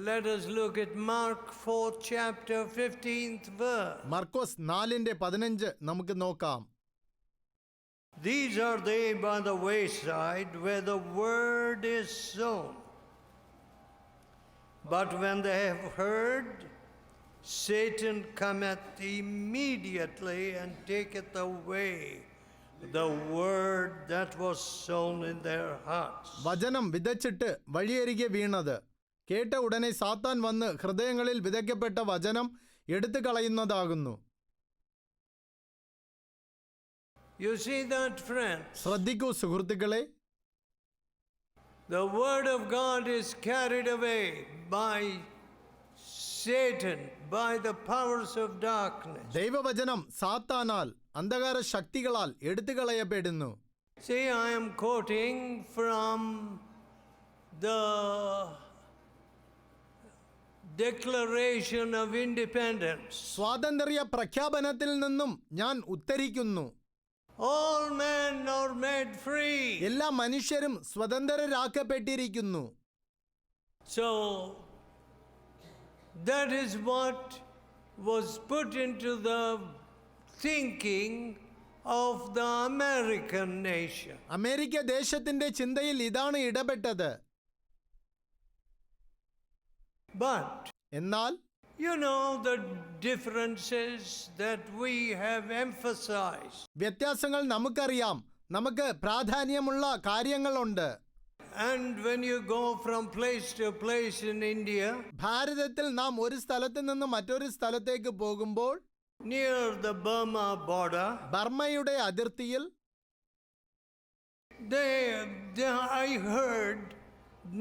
let us look at Mark 4th chapter 15th verse. മർക്കോസ് 4:15 നമുക്ക് നോക്കാം. These are they by the wayside where the word is sown. But when they have heard, Satan cometh immediately and taketh away the word that was sown in their hearts. വചനം വിതച്ചിട്ട് വഴിയരികെ വീണത്, കേട്ട ഉടനെ സാത്താൻ വന്ന് ഹൃദയങ്ങളിൽ വിതയ്ക്കപ്പെട്ട വചനം എടുത്തു കളയുന്നതാകുന്നു. You see that, friends? ശ്രദ്ധിക്കൂ സുഹൃത്തുക്കളെ, the word of God is carried away by Satan, by the powers of darkness. ദൈവവചനം സാത്താനാൽ, അന്ധകാര ശക്തികളാൽ എടുത്തു കളയപ്പെടുന്നു. See, I am quoting from the Declaration of Independence. സ്വാതന്ത്ര്യ പ്രഖ്യാപനത്തിൽ നിന്നും ഞാൻ ഉദ്ധരിക്കുന്നു. All men are made free. എല്ലാ മനുഷ്യരും സ്വതന്ത്രരാക്കപ്പെട്ടിരിക്കുന്നു. So that is what was put into the thinking of the American nation. America ദേശത്തിന്റെ ചിന്തയിൽ ഇതാണ് ഇടപെട്ടത്. But എന്നാൽ you know the differences that we have emphasized. വ്യത്യാസങ്ങൾ നമുക്കറിയാം, നമുക്ക് പ്രാധാന്യമുള്ള കാര്യങ്ങളുണ്ട്. And when you go from place to place in India, ഭാരതത്തിൽ നാം ഒരു സ്ഥലത്ത് നിന്ന് മറ്റൊരു സ്ഥലത്തേക്ക് പോകുമ്പോൾ, near the Burma border, ബർമ്മയുടെ അതിർത്തിയിൽ I heard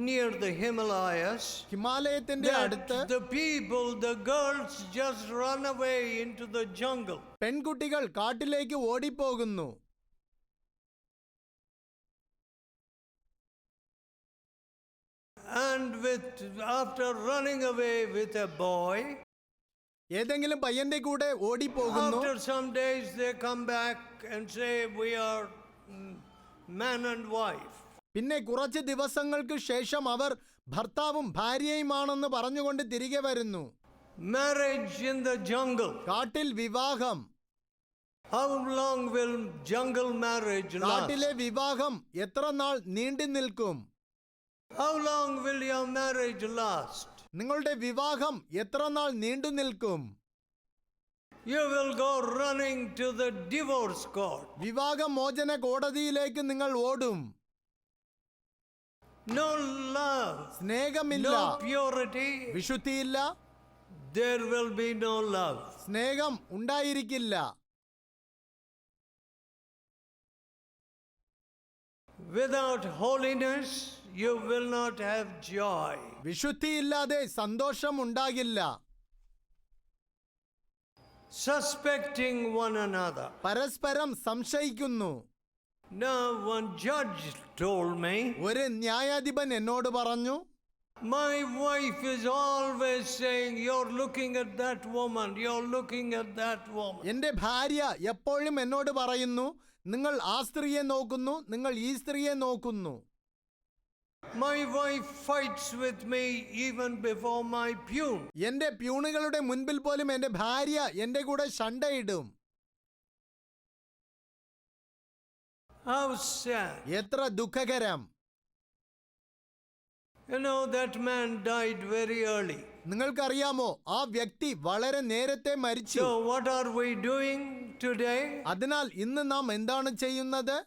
near the Himalayas, ഹിമാലയത്തിന്റെ അടുത്ത് the people, the girls just run away into the jungle. പെൺകുട്ടികൾ കാട്ടിലേക്ക് ഓടിപ്പോകുന്നു. And after running away with a boy, ഏതെങ്കിലും പയ്യന്റെ കൂടെ ഓടിപ്പോകുന്നു. after some days they come back and say we are man and wife. പിന്നെ കുറച്ച് ദിവസങ്ങൾക്ക് ശേഷം അവർ ഭർത്താവും ഭാര്യയുമാണെന്ന് പറഞ്ഞുകൊണ്ട് തിരികെ വരുന്നു. Marriage in the jungle. കാട്ടിൽ വിവാഹം. How long will jungle marriage last? കാട്ടിലെ വിവാഹം എത്ര നാൾ നീണ്ടു നിൽക്കും? How long will your marriage last? നിങ്ങളുടെ വിവാഹം എത്ര നാൾ നീണ്ടു നിൽക്കും? You will go running to the divorce court. വിവാഹമോചന കോടതിയിലേക്ക് നിങ്ങൾ ഓടും. No love, സ്നേഹമില്ല, no purity, വിശുദ്ധിയില്ല, there will be no love. സ്നേഹം ഉണ്ടായിരിക്കില്ല. Without holiness, you will not have joy. വിശുദ്ധിയില്ലാതെ സന്തോഷം ഉണ്ടാകില്ല. Suspecting one another. പരസ്പരം സംശയിക്കുന്നു. Now one judge told me, ഒരു ന്യായാധിപൻ എന്നോട് പറഞ്ഞു, my wife is always saying you're looking at that woman, you're looking at that woman. എന്റെ ഭാര്യ എപ്പോഴും എന്നോട് പറയുന്നു, നിങ്ങൾ ആ സ്ത്രീയെ നോക്കുന്നു, നിങ്ങൾ ഈ സ്ത്രീയെ നോക്കുന്നു. My wife fights with me even before my peon. എന്റെ പ്യൂണുകളുടെ മുൻപിൽ പോലും എന്റെ ഭാര്യ എന്റെ കൂടെ ശണ്ടയിടും. How sad. എത്ര ദുഃഖകരം. You know that man died very early. നിങ്ങൾക്കറിയാമോ, ആ വ്യക്തി വളരെ നേരത്തെ മരിച്ചു. So what are we doing today? അതിനാൽ ഇന്ന് നാം എന്താണ് ചെയ്യുന്നത്?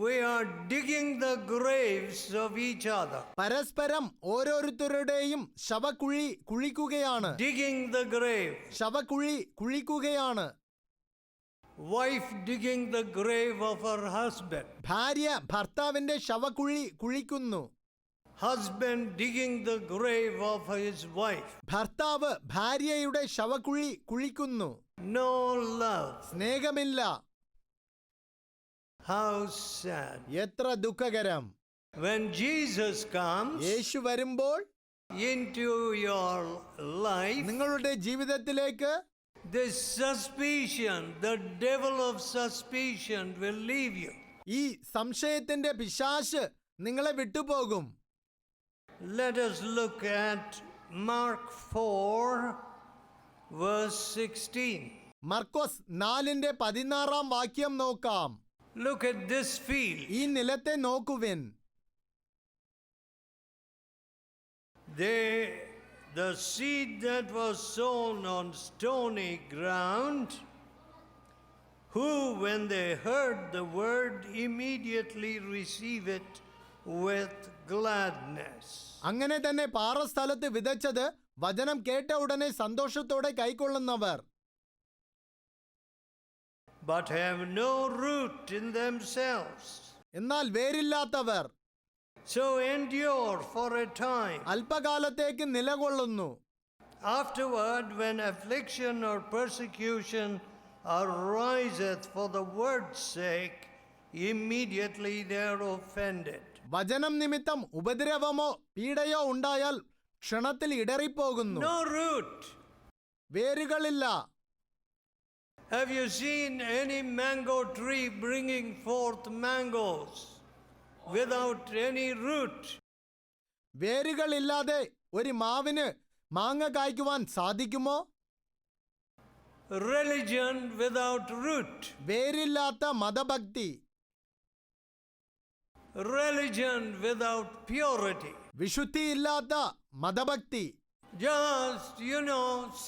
We are digging the graves of each other. പരസ്പരം ഓരോരുത്തരുടെയും ശവക്കുഴി കുഴിക്കുകയാണ്. Digging the grave. ശവക്കുഴി കുഴിക്കുകയാണ്. Wife digging the grave of her husband. ഭാര്യ ഭർത്താവിന്റെ ശവക്കുഴി കുഴിക്കുന്നു. Husband digging the grave of his wife. ഭർത്താവ് ഭാര്യയുടെ ശവക്കുഴി കുഴിക്കുന്നു. No love. സ്നേഹമില്ല. How sad. എത്ര ദുഃഖകരം. When Jesus comes യേശു വരുമ്പോൾ into your life, നിങ്ങളുടെ ജീവിതത്തിലേക്ക് this suspicion, the devil of suspicion will leave you. ഈ സംശയത്തിന്റെ പിശാച് നിങ്ങളെ വിട്ടുപോകും. Let us look at Mark 4, verse 16. മർക്കോസ് 4:16 വാക്യം നോക്കാം. Look at this field. ഈ നിലത്തെ നോക്കുവിൻ. The seed that was sown on stony ground, who, when they heard the word, immediately receive it with gladness. അങ്ങനെ തന്നെ പാറസ്ഥലത്ത് വിതച്ചത് വചനം കേട്ട ഉടനെ സന്തോഷത്തോടെ കൈക്കൊള്ളുന്നവർ. But have no root in themselves. എന്നാൽ വേരില്ലാത്തവർ. So endure for a time. അല്പകാലത്തേക്ക് നിലകൊള്ളുന്നു. Afterward, when affliction or persecution ariseth for the word's sake, immediately they are offended. വചനം നിമിത്തം ഉപദ്രവമോ പീഡയോ ഉണ്ടായാൽ ക്ഷണത്തിൽ ഇടറിപ്പോകുന്നു. No root. വേരുകളില്ല. Have you seen any mango tree bringing forth mangoes without any root? വേരുകളില്ലാതെ ഒരു മാവിന് മാങ്ങ കായ്ക്കുവാൻ സാധിക്കുമോ? Religion without root. വേരില്ലാത്ത മതഭക്തി. Religion without purity. വിശുദ്ധിയില്ലാത്ത മതഭക്തി. Just,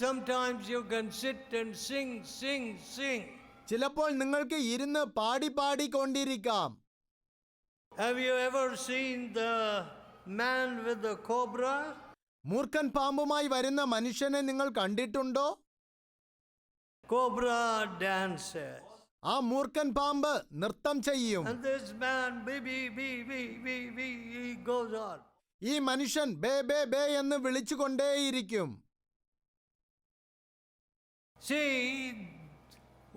sometimes you can sit and sing. ചിലപ്പോൾ നിങ്ങൾക്ക് ഇരുന്ന് പാടിക്കൊണ്ടിരിക്കാം. Have you ever seen the man with the cobra? മൂർഖൻ പാമ്പുമായി വരുന്ന മനുഷ്യനെ നിങ്ങൾ കണ്ടിട്ടുണ്ടോ? Cobra dances. ആ മൂർഖൻ പാമ്പ് നൃത്തം ചെയ്യും. And this man, he goes on. ഈ മനുഷ്യൻ ബേ ബേ ബേ എന്ന് വിളിച്ചുകൊണ്ടേയിരിക്കും. See,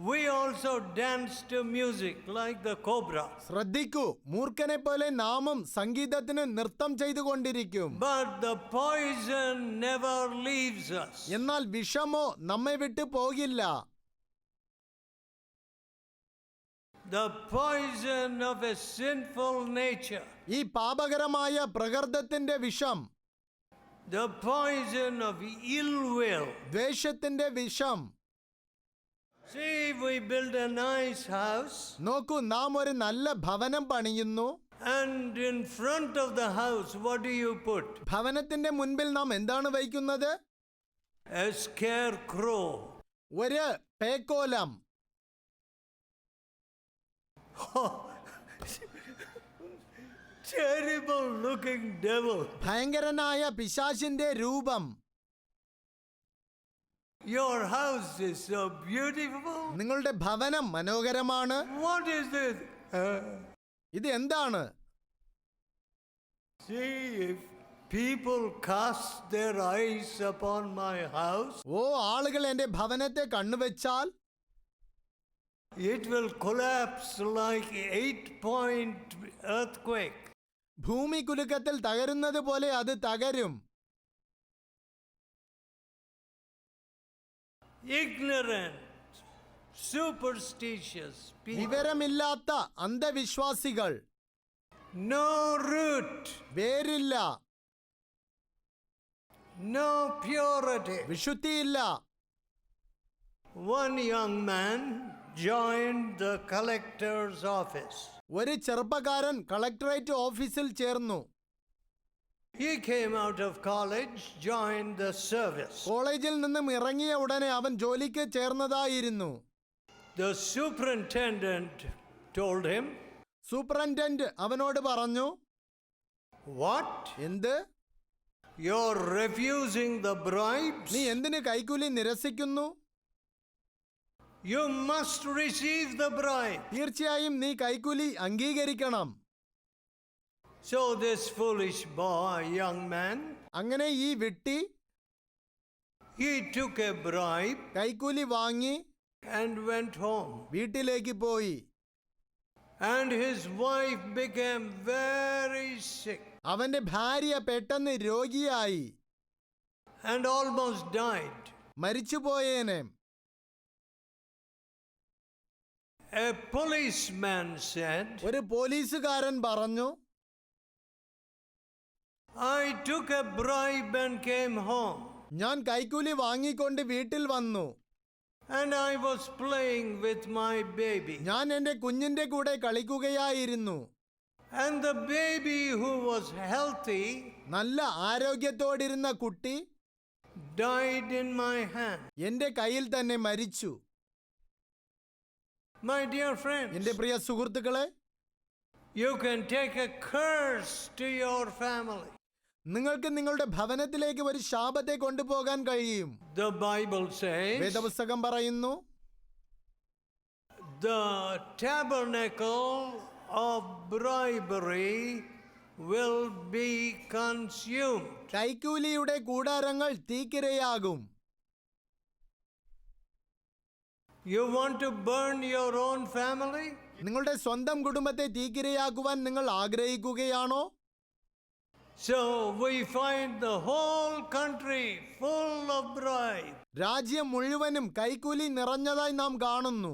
we also dance to music like the cobra. ശ്രദ്ധിക്കൂ, മൂർഖനെ പോലെ നാമും സംഗീതത്തിന് നൃത്തം ചെയ്തുകൊണ്ടിരിക്കും. But the poison never leaves us. എന്നാൽ വിഷമോ നമ്മെ വിട്ടു പോകില്ല. The poison of a sinful nature. ഈ പാപകരമായ പ്രകൃതത്തിന്റെ വിഷം. The poison of ill will. ദ്വേഷത്തിന്റെ വിഷം. See, we build a nice house. നോക്കൂ, നാം ഒരു നല്ല ഭവനം പണിയുന്നു. And in front of the house, what do you put? ഭവനത്തിന്റെ മുൻപിൽ നാം എന്താണ് വയ്ക്കുന്നത്? A scarecrow. ഒരു പേക്കോലം. Terrible looking devil. ഭയങ്കരനായ പിശാചിന്റെ രൂപം. Your house is so beautiful. നിങ്ങളുടെ ഭവനം മനോഹരമാണ്. What is this? ഇത് എന്താണ്? See, if people cast their eyes upon my house, ആളുകൾ എൻ്റെ ഭവനത്തെ കണ്ണുവെച്ചാൽ it will collapse like 8-point earthquake. ഭൂമി കുലുക്കത്തിൽ തകരുന്നത് പോലെ അത് തകരും. Ignorant, superstitious people. വിവരമില്ലാത്ത അന്ധവിശ്വാസികൾ. No root. വേരില്ല. No purity. വിശുദ്ധിയില്ല. One young man joined the collector's office. ഒരു ചെറുപ്പക്കാരൻ കളക്ടറേറ്റ് ഓഫീസിൽ ചേർന്നു. He came out of college, joined the service. കോളേജിൽ നിന്നും ഇറങ്ങിയ ഉടനെ അവൻ ജോലിക്ക് ചേർന്നതായിരുന്നു. The superintendent told him, superintendent അവനോട് പറഞ്ഞു, "What? എന്ത്? You're refusing the bribes? നീ എന്തിന് കൈക്കൂലി നിരസിക്കുന്നു? You must receive the bribe." തീർച്ചയായും നീ കൈക്കൂലി അംഗീകരിക്കണം. So this foolish boy, young man, അങ്ങനെ ഈ വിട്ടി he took a bribe കൈക്കൂലി വാങ്ങി and went home. വീട്ടിലേക്ക് പോയി. And his wife became very sick അവന്റെ ഭാര്യ പെട്ടെന്ന് രോഗിയായി. and almost died. മരിച്ചുപോയേനെ. A policeman said, ഒരു പോലീസുകാരൻ പറഞ്ഞു, I took a bribe and came home. ഞാൻ കൈക്കൂലി വാങ്ങിക്കൊണ്ട് വീട്ടിൽ വന്നു. And I was playing with my baby. ഞാൻ എൻ്റെ കുഞ്ഞിൻ്റെ കൂടെ കളിക്കുകയായിരുന്നു. And the baby who was healthy നല്ല ആരോഗ്യത്തോടിരുന്ന കുട്ടി died in my hand. എൻ്റെ കയ്യിൽ തന്നെ മരിച്ചു. My dear friends, എൻ്റെ പ്രിയ സുഹൃത്തുക്കളെ, you can take a curse to your family. നിങ്ങൾക്ക് നിങ്ങളുടെ ഭവനത്തിലേക്ക് ഒരു ശാപത്തെ കൊണ്ടുപോകാൻ കഴിയും. The Bible says വേദപുസ്തകം പറയുന്നു, the tabernacle of bribery will be consumed. കൈക്കൂലിയുടെ കൂടാരങ്ങൾ തീക്കിരയാകും. You want to burn your own family? നിങ്ങളുടെ സ്വന്തം കുടുംബത്തെ തീക്കിരയാക്കുവാൻ നിങ്ങൾ ആഗ്രഹിക്കുകയാണോ? So we find the whole country full of bribe. രാജ്യം മുഴുവനും കൈക്കൂലി നിറഞ്ഞതായി നാം കാണുന്നു.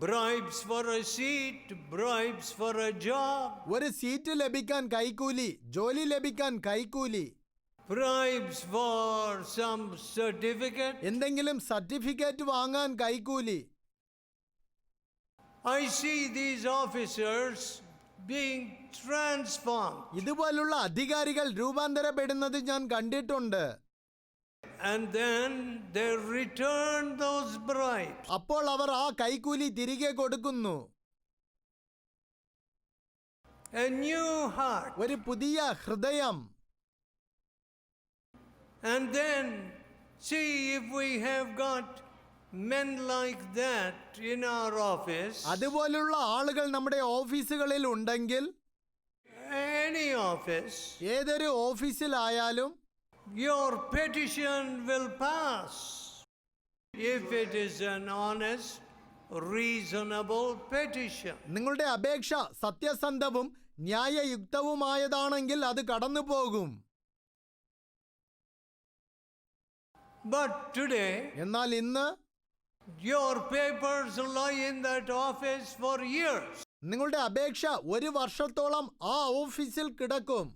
Bribes for a seat, bribes for a job, ഒരു സീറ്റ് ലഭിക്കാൻ കൈക്കൂലി, ജോലി ലഭിക്കാൻ കൈക്കൂലി, bribes for some certificate. എന്തെങ്കിലും സർട്ടിഫിക്കറ്റ് വാങ്ങാൻ കൈക്കൂലി. I see these officers being transformed. ഇതുപോലുള്ള അധികാരികൾ രൂപാന്തരപ്പെടുന്നത് ഞാൻ കണ്ടിട്ടുണ്ട്. And then they return those bribes. അപ്പോൾ അവർ ആ കൈക്കൂലി തിരികെ കൊടുക്കുന്നു. A new heart. ഒരു പുതിയ ഹൃദയം. And then see if we have got men like that in our office. അതുപോലുള്ള ആളുകൾ നമ്മുടെ ഓഫീസുകളിൽ ഉണ്ടെങ്കിൽ, Any office, ഏതൊരു ഓഫീസിലായാലും your petition will pass if it is an honest, reasonable petition. നിങ്ങളുടെ അപേക്ഷ സത്യസന്ധവും ന്യായയുക്തവുമായതാണെങ്കിൽ അത് കടന്നു പോകും. But today, എന്നാൽ ഇന്ന് your papers lie in that office for years. നിങ്ങളുടെ അപേക്ഷ ഒരു വർഷത്തോളം ആ ഓഫീസിൽ കിടക്കും.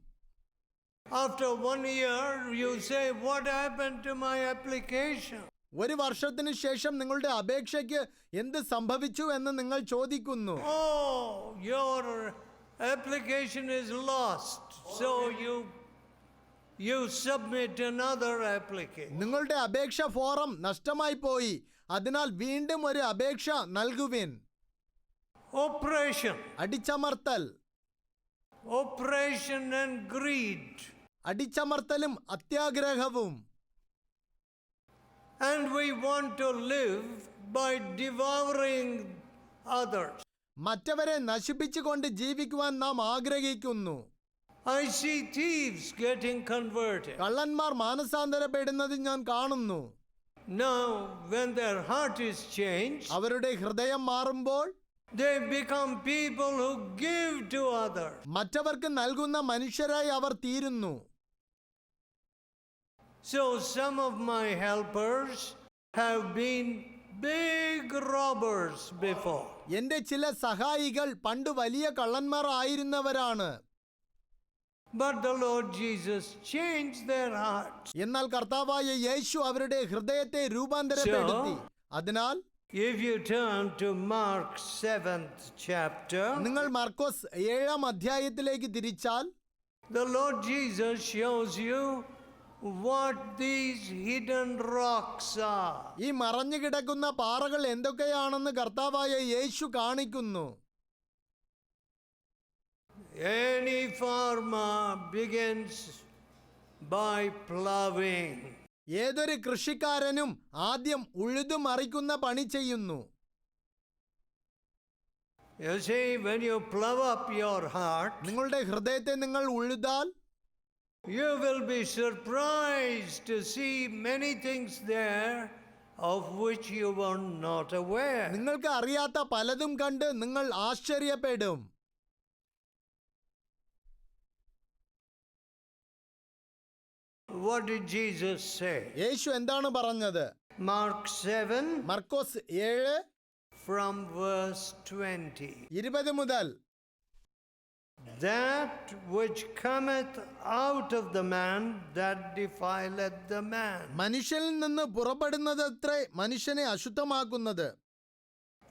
After 1 year, you say, what happened to my application? ഒരു വർഷത്തിന് ശേഷം നിങ്ങളുടെ അപേക്ഷയ്ക്ക് എന്ത് സംഭവിച്ചു എന്ന് നിങ്ങൾ ചോദിക്കുന്നു. Oh, your application is lost. So you submit another application. നിങ്ങളുടെ അപേക്ഷ ഫോറം നഷ്ടമായി പോയി, അതിനാൽ വീണ്ടും ഒരു അപേക്ഷ നൽകുവിൻ. Oppression. അടിച്ചമർത്തൽ. Oppression and greed. അടിച്ചമർത്തലും അത്യാഗ്രഹവും. And we want to live by devouring others. മറ്റവരെ നശിപ്പിച്ചുകൊണ്ട് ജീവിക്കുവാൻ നാം ആഗ്രഹിക്കുന്നു. I see thieves getting converted. കള്ളന്മാർ മാനസാന്തരപ്പെടുന്നത് ഞാൻ കാണുന്നു. Now, when their heart is changed, അവരുടെ ഹൃദയം മാറുമ്പോൾ they become people who give to others. മറ്റവർക്ക് നൽകുന്ന മനുഷ്യരായി അവർ തീരുന്നു. So some of my helpers have been big robbers before. എൻ്റെ ചില സഹായികൾ പണ്ട് വലിയ കള്ളന്മാർ ആയിരുന്നവരാണ്. But the Lord Jesus changed their hearts. എന്നാൽ കർത്താവായ യേശു അവരുടെ ഹൃദയത്തെ രൂപാന്തരപ്പെടുത്തി. അതിനാൽ If you turn to Mark 7th chapter, നിങ്ങൾ മർക്കോസ് 7-ാം അധ്യായത്തിലേക്ക് തിരിച്ചാൽ the Lord Jesus shows you what these hidden rocks are. ഈ മറഞ്ഞു കിടക്കുന്ന പാറകൾ എന്തൊക്കെയാണെന്ന് കർത്താവായ യേശു കാണിക്കുന്നു. Any farmer begins by plowing. ഏതൊരു കൃഷിക്കാരനും ആദ്യം ഉഴുതു മറിക്കുന്ന പണി ചെയ്യുന്നു. You see, when you plow up your heart, നിങ്ങളുടെ ഹൃദയത്തെ നിങ്ങൾ ഉഴുതാൽ you will be surprised to see many things there of which you were not aware. നിങ്ങൾക്ക് അറിയാത്ത പലതും കണ്ട് നിങ്ങൾ ആശ്ചര്യപ്പെടും. What did Jesus say? യേശു എന്താണ് പറഞ്ഞത്? Mark 7 Markose 7 from verse 20. 20 മുതൽ That which cometh out of the man, that defileth the man. മനുഷ്യനിൽ നിന്ന് പുറപ്പെടുന്നതത്രേ മനുഷ്യനെ അശുദ്ധമാക്കുന്നത്.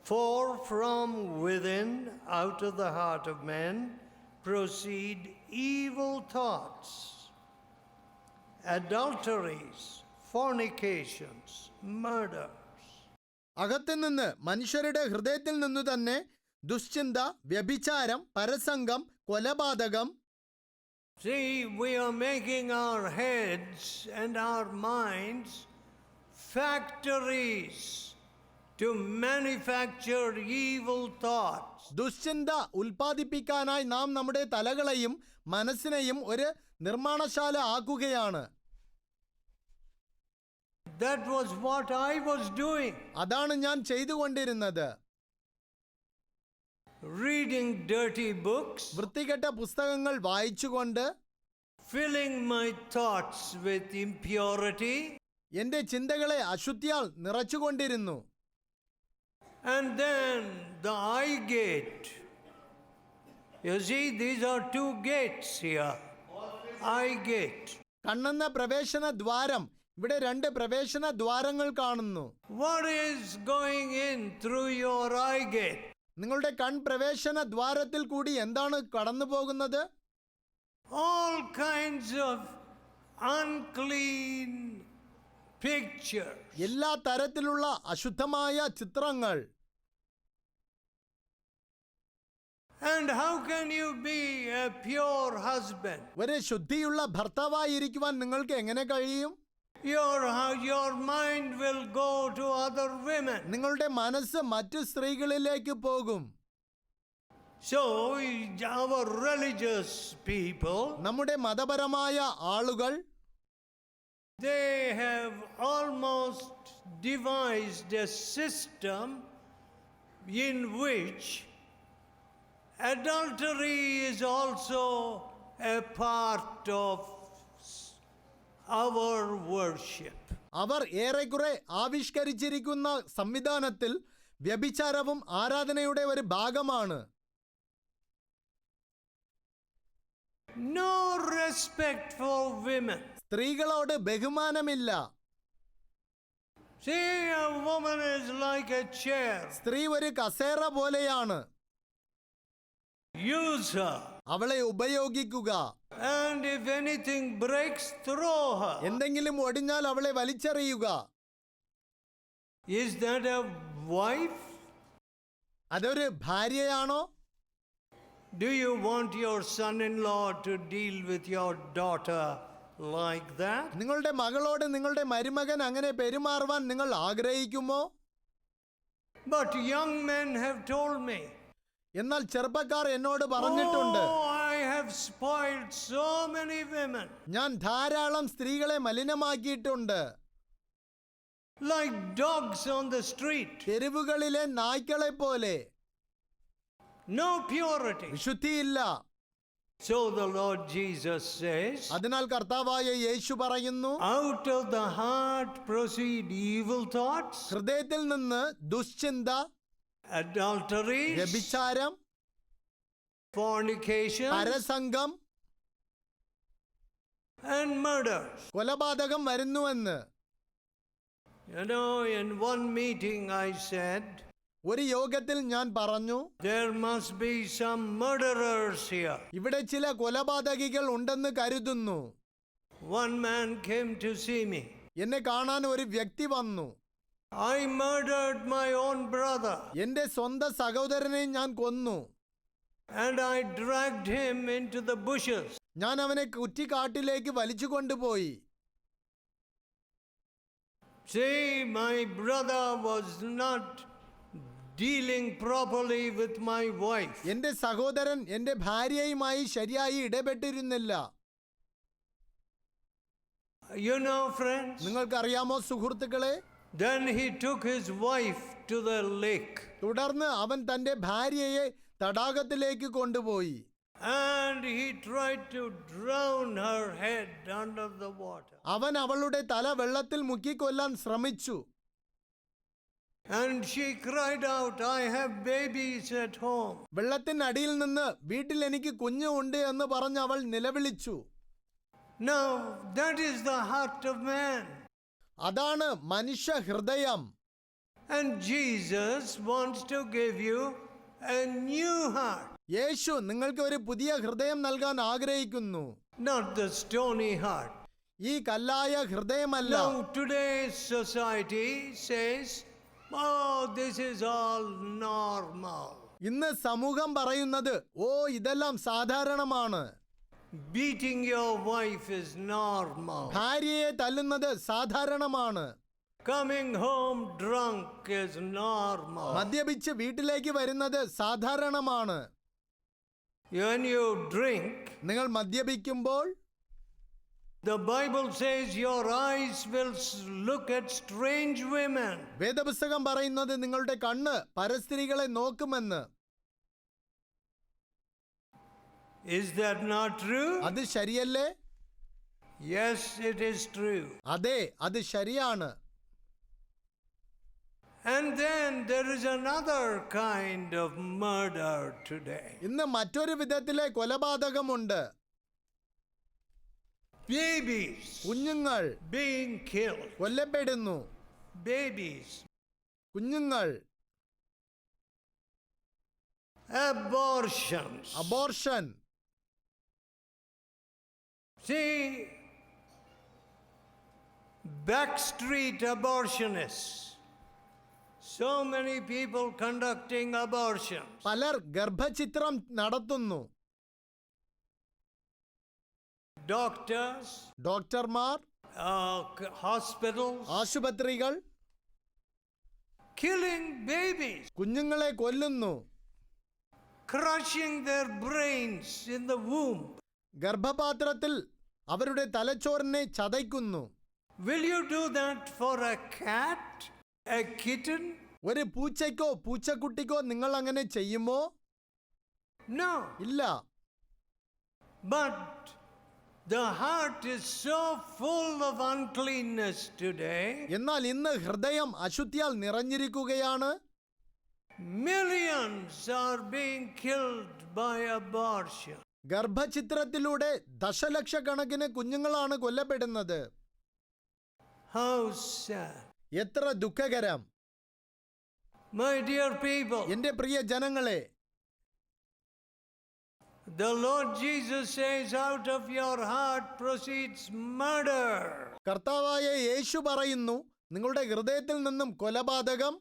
For from within, out of the heart of man, proceed evil thoughts, adulteries, fornications, murders. അകത്തുനിന്ന് മനുഷ്യരുടെ ഹൃദയത്തിൽ നിന്നു തന്നെ ദുശ്ചിന്ത, വ്യഭിചാരം, പരസംഗം, കൊലപാതകം. See, we are making our heads and our minds factories to manufacture evil thoughts. ദുശ്ചിന്ത ഉൽപ്പാദിപ്പിക്കാനായി നാം നമ്മുടെ തലകളെയും മനസ്സിനെയും ഒരു നിർമ്മാണശാല ആക്കുകയാണ്. That was what I was doing. അതാണ് ഞാൻ ചെയ്തുകൊണ്ടിരുന്നത്. Reading dirty books, വൃത്തികെട്ട പുസ്തകങ്ങൾ വായിച്ചുകൊണ്ട്, filling my thoughts with impurity, എന്റെ ചിന്തകളെ അശുദ്ധിയാൽ നിറച്ചുകൊണ്ടിരുന്നു. and then the eye gate. You see, these are two gates here. Eye gate. കണ്ണെന്ന പ്രവേശന ദ്വാരം, ഇവിടെ രണ്ട് പ്രവേശന ദ്വാരങ്ങൾ കാണുന്നു. What is going in through your eye gate? നിങ്ങളുടെ കൺപ്രവേശന ദ്വാരത്തിൽ കൂടി എന്താണ് കടന്നു പോകുന്നത്? All kinds of unclean pictures. എല്ലാ തരത്തിലുള്ള അശുദ്ധമായ ചിത്രങ്ങൾ. And how can you be a pure husband? ഒരു ശുദ്ധിയുള്ള ഭർത്താവായിരിക്കുവാൻ നിങ്ങൾക്ക് എങ്ങനെ കഴിയും? Your mind will go to other women. നിങ്ങളുടെ മനസ്സ് മറ്റു സ്ത്രീകളിലേക്ക് പോകും. So our religious people, നമ്മുടെ മതപരമായ ആളുകൾ, they have almost devised a system in which adultery is also a part of our worship. അവർ ഏറെക്കുറെ ആവിഷ്കരിച്ചിരിക്കുന്ന സംവിധാനത്തിൽ വ്യഭിചാരവും ആരാധനയുടെ ഒരു ഭാഗമാണ്. No respect for women. സ്ത്രീകളോട് ബഹുമാനമില്ല. See, a woman is like a chair. സ്ത്രീ ഒരു കസേര പോലെയാണ്. Use her. അവളെ ഉപയോഗിക്കുക. And if anything breaks, throw her. എന്തെങ്കിലും ഒടിഞ്ഞാൽ അവളെ വലിച്ചെറിയുക. Is that a wife? അതൊരു ഭാര്യയാണോ? Do you want your son-in-law to deal with your daughter like that? നിങ്ങളുടെ മകളോട് നിങ്ങളുടെ മരുമകൻ അങ്ങനെ പെരുമാറുവാൻ നിങ്ങൾ ആഗ്രഹിക്കുമോ? But young men have told me, എന്നാൽ ചെറുപ്പക്കാർ എന്നോട് പറഞ്ഞിട്ടുണ്ട്, oh, I have spoiled so many women. ഞാൻ ധാരാളം സ്ത്രീകളെ മലിനമാക്കിയിട്ടുണ്ട്. Like dogs on the street. തെരുവുകളിലെ നായ്ക്കളെ പോലെ. No purity. വിശുദ്ധിയില്ല. So the Lord Jesus says, അതിനാൽ കർത്താവായ യേശു പറയുന്നു, out of the heart proceed evil thoughts, ഹൃദയത്തിൽ നിന്ന് ദുശ്ചിന്ത, adulteries, വ്യഭിചാരം, fornication, പരസംഗം, and murders. കൊലപാതകം വരുന്നുവെന്ന്. You know, in one meeting I said, ഒരു യോഗത്തിൽ ഞാൻ പറഞ്ഞു, there must be some murderers here. ഇവിടെ ചില കൊലപാതകികൾ ഉണ്ടെന്ന് കരുതുന്നു. One man came to see me. എന്നെ കാണാൻ ഒരു വ്യക്തി വന്നു. I murdered my own brother. എന്റെ സ്വന്തം സഹോദരനെ ഞാൻ കൊന്നു. And I dragged him into the bushes. ഞാൻ അവനെ കുറ്റിക്കാട്ടിലേക്ക് വലിച്ചു കൊണ്ടുപോയി. See, my brother was not dealing properly with my wife. എന്റെ സഹോദരൻ എന്റെ ഭാര്യയുമായി ശരിയായി ഇടപെട്ടിരുന്നില്ല. You know, friends, നിങ്ങൾക്കറിയാമോ സുഹൃത്തുക്കളെ? then he took his wife to the lake. തുടർന്ന് അവൻ തന്റെ ഭാര്യയെ തടാകത്തിലേക്ക് കൊണ്ടുപോയി. And he tried to drown her head under the water. അവൻ അവളുടെ തല വെള്ളത്തിൽ മുക്കിക്കൊല്ലാൻ ശ്രമിച്ചു. And she cried out, I have babies at home. വെള്ളത്തിനടിയിൽ നിന്ന് വീട്ടിൽ എനിക്ക് കുഞ്ഞു ഉണ്ട് എന്ന് പറഞ്ഞ് അവൾ നിലവിളിച്ചു. Now, that is the heart of man. അതാണ് മനുഷ്യ ഹൃദയം. And Jesus wants to give you a new heart. യേശു നിങ്ങൾക്ക് ഒരു പുതിയ ഹൃദയം നൽകാൻ ആഗ്രഹിക്കുന്നു. Not the stony heart. ഈ കല്ലായ ഹൃദയമല്ല. Now, today's society says, oh, this is all normal. ഇന്ന് സമൂഹം പറയുന്നത് ഇതെല്ലാം സാധാരണമാണ്. Beating your wife is normal. ഭാര്യയെ തല്ലുന്നത് സാധാരണമാണ്. Coming home drunk is normal. മദ്യപിച്ച് വീട്ടിലേക്ക് വരുന്നത് സാധാരണമാണ്. When you drink, നിങ്ങൾ മദ്യപിക്കുമ്പോൾ the Bible says your eyes will look at strange women. വേദപുസ്തകം പറയുന്നത് നിങ്ങളുടെ കണ്ണ് പരസ്ത്രീകളെ നോക്കുമെന്ന്. Is that not true? അത് ശരിയല്ലേ? Yes, it is true. അതെ, അത് ശരിയാണ്. And then there is another kind of murder today. ഇന്ന് മറ്റൊരു വിധത്തിലെ കൊലപാതകമുണ്ട്. Babies കുഞ്ഞുങ്ങൾ being killed. കൊല്ലപ്പെടുന്നു. Babies. കുഞ്ഞുങ്ങൾ. Abortions. Abortion. See, backstreet abortionists. So many people conducting abortions. പലർ ഗർഭചിത്രം നടത്തുന്നു. Doctors, ഡോക്ടർമാർ, hospitals, ആശുപത്രികൾ killing babies, കുഞ്ഞുങ്ങളെ കൊല്ലുന്നു. crushing their brains in the womb. ഗർഭപാത്രത്തിൽ അവരുടെ തലച്ചോറിനെ ചതയ്ക്കുന്നു. Will you do that for a cat, a kitten? ഒരു പൂച്ചയ്ക്കോ പൂച്ചക്കുട്ടിക്കോ നിങ്ങൾ അങ്ങനെ ചെയ്യുമോ? No. ഇല്ല. But the heart is so full of uncleanness today. എന്നാൽ ഇന്ന് ഹൃദയം അശുദ്ധിയാൽ നിറഞ്ഞിരിക്കുകയാണ്. Millions are being killed by abortion. ഗർഭചിത്രത്തിലൂടെ ദശലക്ഷക്കണക്കിന് കുഞ്ഞുങ്ങളാണ് കൊല്ലപ്പെടുന്നത്. How sad. എത്ര ദുഃഖകരം. My dear people, എന്റെ പ്രിയ ജനങ്ങളെ, the Lord Jesus says, out of your heart proceeds murder. കർത്താവായ യേശു പറയുന്നു, നിങ്ങളുടെ ഹൃദയത്തിൽ നിന്നും കൊലപാതകം,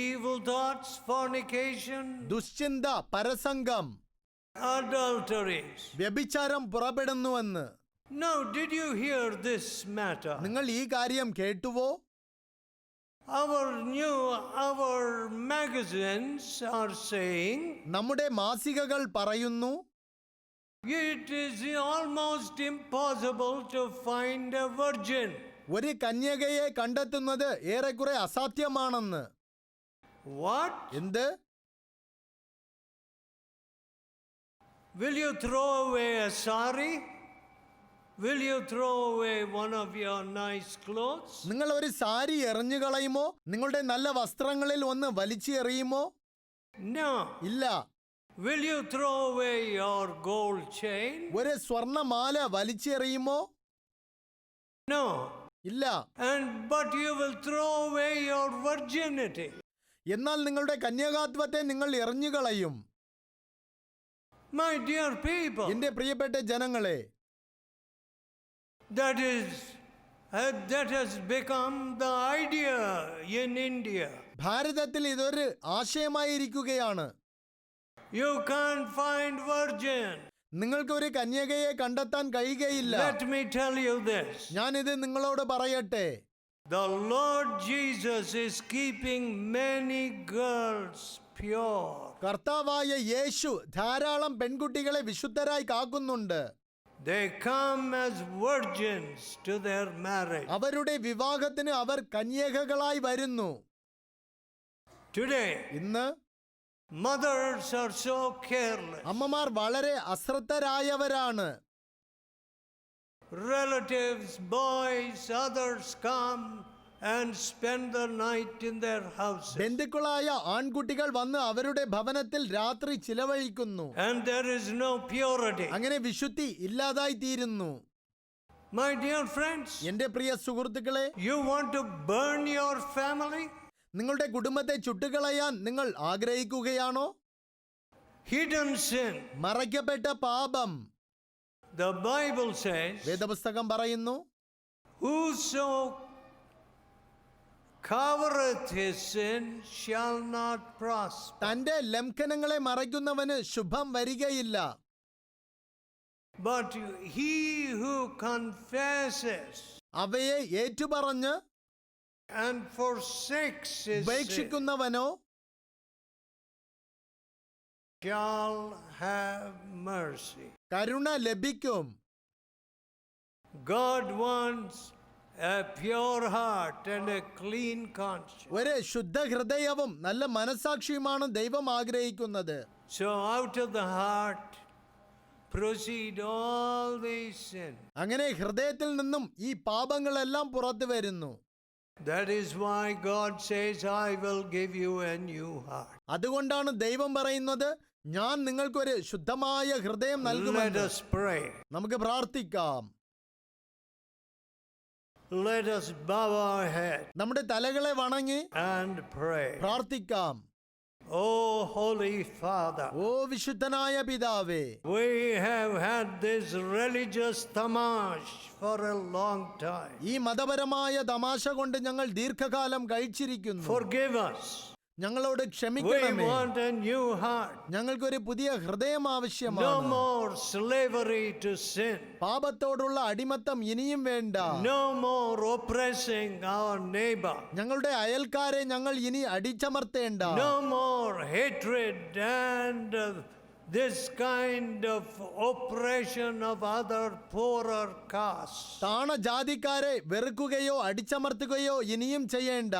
Evil thoughts, fornication, ദുശ്ചിന്ത, പരസംഗം, adulteries. വ്യഭിചാരം പുറപ്പെടുന്നുവെന്ന്. Now, did you hear this matter? നിങ്ങൾ ഈ കാര്യം കേട്ടുവോ? Our magazines are saying നമ്മുടെ മാസികകൾ പറയുന്നു, it is almost impossible to find a virgin. ഒരു കന്യകയെ കണ്ടെത്തുന്നത് ഏറെക്കുറെ അസാധ്യമാണെന്ന്. What? എന്ത്? Will you throw away a sari? Will you throw away one of your nice clothes? നിങ്ങൾ ഒരു സാരി എറിഞ്ഞു കളയുമോ? നിങ്ങളുടെ നല്ല വസ്ത്രങ്ങളിൽ ഒന്ന് വലിച്ചു എറിയുമോ? No. ഇല്ല. Will you throw away your gold chain? ഒരു സ്വർണ്ണമാല വലിച്ചെറിയുമോ? No. ഇല്ല. But you will throw away your virginity. എന്നാൽ നിങ്ങളുടെ കന്യകാത്വത്തെ നിങ്ങൾ എറിഞ്ഞു കളയും. My dear people, എന്റെ പ്രിയപ്പെട്ട ജനങ്ങളെ, that has become the idea in India. ഭാരതത്തിൽ ഇതൊരു ആശയമായിരിക്കുകയാണ്. You can't find virgin. നിങ്ങൾക്ക് ഒരു കന്യകയെ കണ്ടെത്താൻ കഴിയുകയില്ല. Let me tell you this. ഞാനിത് നിങ്ങളോട് പറയട്ടെ. The Lord Jesus is keeping many girls pure. കർത്താവായ യേശു ധാരാളം പെൺകുട്ടികളെ വിശുദ്ധരായി കാക്കുന്നുണ്ട്. They come as virgins to their marriage. അവരുടെ വിവാഹത്തിന് അവർ കന്യകകളായി വരുന്നു. Today, ഇന്ന് mothers are so careless. അമ്മമാർ വളരെ അശ്രദ്ധരായവരാണ്. Relatives, boys, others come and spend the night in their houses. ബന്ധുക്കളായ ആൺകുട്ടികൾ വന്ന് അവരുടെ ഭവനത്തിൽ രാത്രി ചിലവഴിക്കുന്നു. And there is no purity. അങ്ങനെ വിശുദ്ധി ഇല്ലാതായി തീരുന്നു. My dear friends, എന്റെ പ്രിയ സുഹൃത്തുക്കളെ, you want to burn your family? നിങ്ങളുടെ കുടുംബത്തെ ചുട്ടുകളയാൻ നിങ്ങൾ ആഗ്രഹിക്കുകയാണോ? Hidden sin. മറയ്ക്കപ്പെട്ട പാപം. The Bible says, വേദപുസ്തകം പറയുന്നു, whoso covereth his sin shall not prosper. തന്റെ ലംഘനങ്ങളെ മറയ്ക്കുന്നവന് ശുഭം വരികയില്ല. But he who confesses അവയെ ഏറ്റുപറഞ്ഞ് and forsakes his sin ഉപേക്ഷിക്കുന്നവനോ shall have mercy. കരുണ ലഭിക്കും. God wants a pure heart and a clean conscience. ഒരു ശുദ്ധ ഹൃദയവും നല്ല മനസാക്ഷിയുമാണ് ദൈവം ആഗ്രഹിക്കുന്നത്. So out of the heart proceed all these sins. അങ്ങനെ ഹൃദയത്തിൽ നിന്നും ഈ പാപങ്ങളെല്ലാം പുറത്തു വരുന്നു. That is why God says, I will give you a new heart. അതുകൊണ്ടാണ് ദൈവം പറയുന്നത്, ഞാൻ നിങ്ങൾക്കൊരു ശുദ്ധമായ ഹൃദയം Let നൽകുമെന്ന്. us pray. നമുക്ക് പ്രാർത്ഥിക്കാം. Let us bow our head നമ്മുടെ തലകളെ വണങ്ങി and pray. പ്രാർത്ഥിക്കാം. Oh, Holy Father, ഓ വിശുദ്ധനായ പിതാവേ, we have had this religious tamash for a long time. ഈ മതപരമായ തമാശ കൊണ്ട് ഞങ്ങൾ ദീർഘകാലം കഴിച്ചിരിക്കുന്നു. Forgive us. ഞങ്ങളോട് We ക്ഷമിക്കണമേ. want a new heart. ഞങ്ങൾക്കൊരു പുതിയ ഹൃദയം No ആവശ്യമാണ്. more slavery to sin. പാപത്തോടുള്ള അടിമത്തം ഇനിയും വേണ്ട. No more oppressing our neighbor. ഞങ്ങളുടെ അയൽക്കാരെ ഞങ്ങൾ ഇനി അടിച്ചമർത്തേണ്ട. No more hatred and this kind of oppression of other poorer castes. താണ ജാതിക്കാരെ വെറുക്കുകയോ അടിച്ചമർത്തുകയോ ഇനിയും ചെയ്യേണ്ട.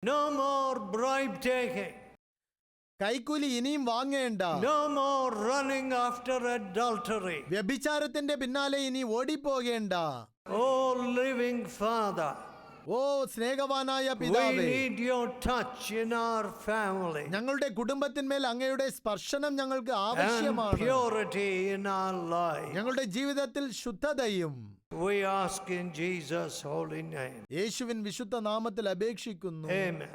No more bribe taking. കൈക്കൂലി ഇനിയും വാങ്ങേണ്ട. No more running after adultery. വ്യഭിചാരത്തിന്റെ പിന്നാലെ ഇനി ഓടിപ്പോകേണ്ട. Oh, living Father, oh സ്നേഹവാനായ we പിതാവേ, need your touch in our family ഞങ്ങളുടെ കുടുംബത്തിന്മേൽ അങ്ങയുടെ സ്പർശനം ഞങ്ങൾക്ക് and ആവശ്യമാണ്. purity in our life. ഞങ്ങളുടെ ജീവിതത്തിൽ ശുദ്ധതയും We ask in Jesus' holy name. യേശുവിൻ വിശുദ്ധ നാമത്തിൽ അപേക്ഷിക്കുന്നു. Amen.